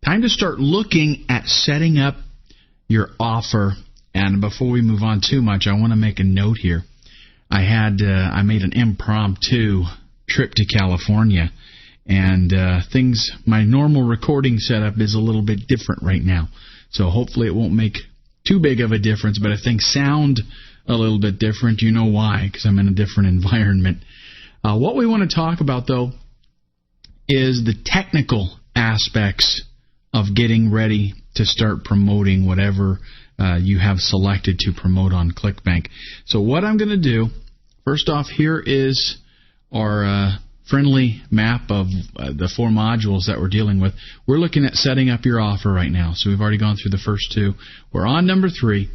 time to start looking at setting up your offer. And before we move on too much, I want to make a note here. I made an impromptu trip to California, and my normal recording setup is a little bit different right now. So hopefully it won't make too big of a difference, but if things sound a little bit different, you know why, because I'm in a different environment. What we want to talk about, though, is the technical aspects of getting ready to start promoting whatever you have selected to promote on ClickBank. So what I'm going to do, first off, here is our friendly map of the 4 modules that we're dealing with. We're looking at setting up your offer right now. So we've already gone through the first 2. We're on number 3.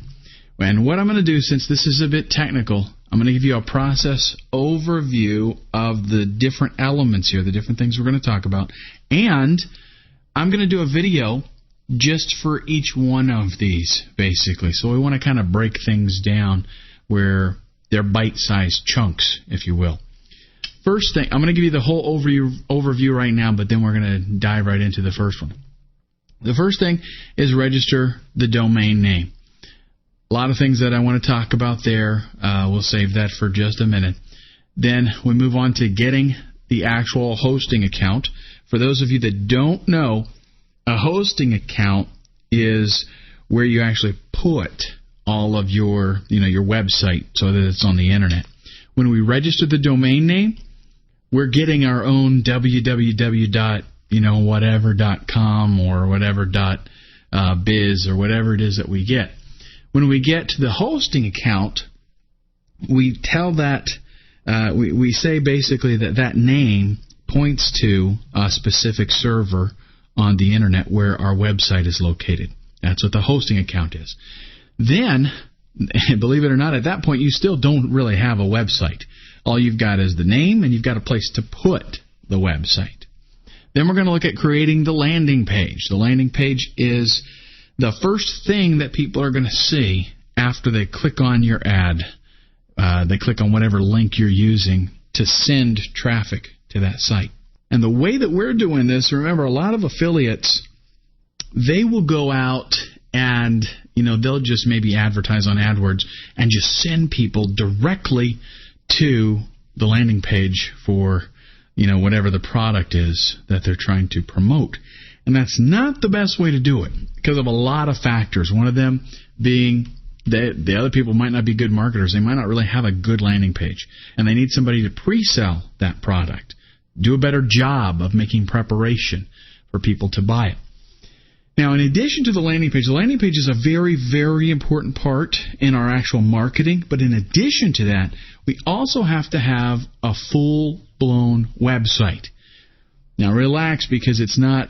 And what I'm going to do, since this is a bit technical, I'm going to give you a process overview of the different elements here, the different things we're going to talk about. And I'm going to do a video just for each one of these, basically. So we want to kind of break things down where they're bite-sized chunks, if you will. First thing, I'm going to give you the whole overview right now, but then we're going to dive right into the first one. The first thing is register the domain name. A lot of things that I want to talk about there. We'll save that for just a minute. Then we move on to getting the actual hosting account. For those of you that don't know, a hosting account is where you actually put all of your website so that it's on the internet. When we register the domain name, we're getting our own www.whatever.com or whatever.biz or whatever it is that we get. When we get to the hosting account, we tell that we say basically that name points to a specific server on the internet where our website is located. That's what the hosting account is. Then, believe it or not, at that point you still don't really have a website. All you've got is the name, and you've got a place to put the website. Then we're going to look at creating the landing page. The landing page is the first thing that people are going to see after they click on your ad. They click on whatever link you're using to send traffic to that site. And the way that we're doing this, remember, a lot of affiliates, they will go out and, they'll just maybe advertise on AdWords and just send people directly to the landing page for, whatever the product is that they're trying to promote. And that's not the best way to do it because of a lot of factors. One of them being the other people might not be good marketers. They might not really have a good landing page. And they need somebody to pre-sell that product. Do a better job of making preparation for people to buy it. Now, in addition to the landing page is a very, very important part in our actual marketing. But in addition to that, we also have to have a full-blown website. Now, relax, because it's not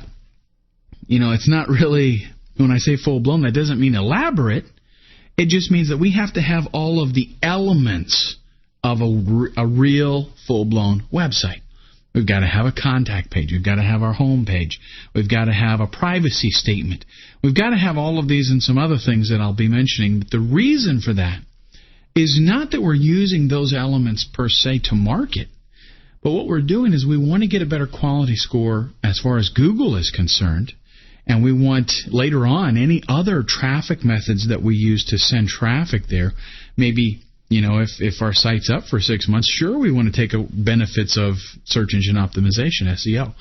really, when I say full-blown, that doesn't mean elaborate. It just means that we have to have all of the elements of a real full-blown website. We've got to have a contact page. We've got to have our home page. We've got to have a privacy statement. We've got to have all of these and some other things that I'll be mentioning. But the reason for that is not that we're using those elements per se to market. But what we're doing is we want to get a better quality score as far as Google is concerned. And we want, later on, any other traffic methods that we use to send traffic there. Maybe, if our site's up for 6 months, sure, we want to take benefits of search engine optimization, SEO.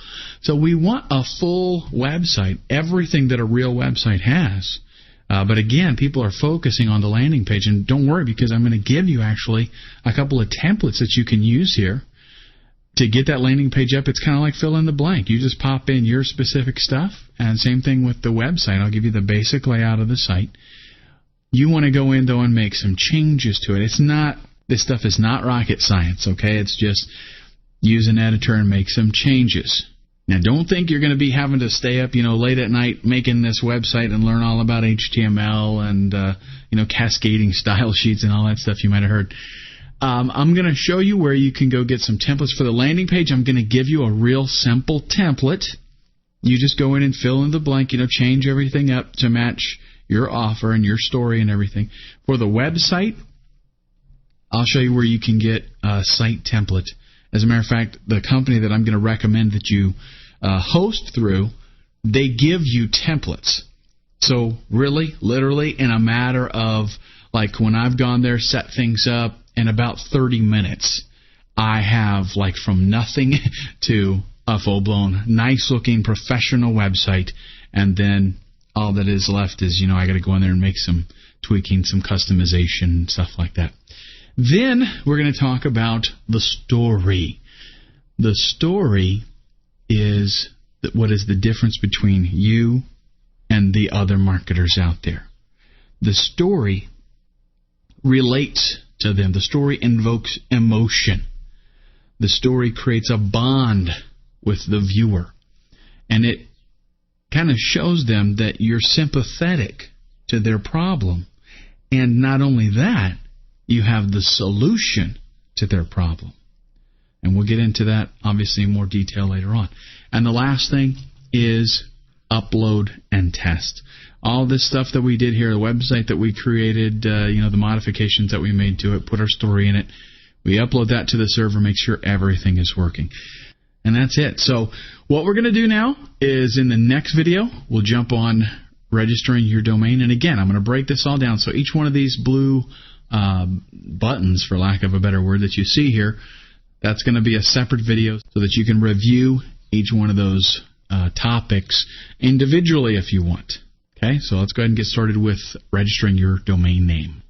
So we want a full website, everything that a real website has. But again, people are focusing on the landing page. And don't worry, because I'm going to give you actually a couple of templates that you can use here to get that landing page up. It's kind of like fill in the blank. You just pop in your specific stuff, and same thing with the website. I'll give you the basic layout of the site. You want to go in, though, and make some changes to it. This stuff is not rocket science, okay? It's just use an editor and make some changes. Now, don't think you're going to be having to stay up, late at night making this website and learn all about HTML and, cascading style sheets and all that stuff you might have heard. I'm going to show you where you can go get some templates for the landing page. I'm going to give you a real simple template. You just go in and fill in the blank, change everything up to match your offer and your story and everything. For the website, I'll show you where you can get a site template. As a matter of fact, the company that I'm going to recommend that you host through they give you templates. So really, literally, in a matter of, like, when I've gone there, set things up, in about 30 minutes, I have, like, from nothing to a full-blown, nice-looking, professional website, and then all that is left is, I got to go in there and make some tweaking, some customization, stuff like that. Then we're going to talk about the story. The story is what is the difference between you and the other marketers out there. The story relates to them. The story invokes emotion. The story creates a bond with the viewer. And it kind of shows them that you're sympathetic to their problem. And not only that, you have the solution to their problem. And we'll get into that, obviously, in more detail later on. And the last thing is upload and test. All this stuff that we did here, the website that we created, the modifications that we made to it, put our story in it. We upload that to the server, make sure everything is working. And that's it. So what we're going to do now is in the next video, we'll jump on registering your domain. And again, I'm going to break this all down. So each one of these blue buttons, for lack of a better word, that you see here, that's going to be a separate video so that you can review each one of those topics individually if you want. Okay, so let's go ahead and get started with registering your domain name.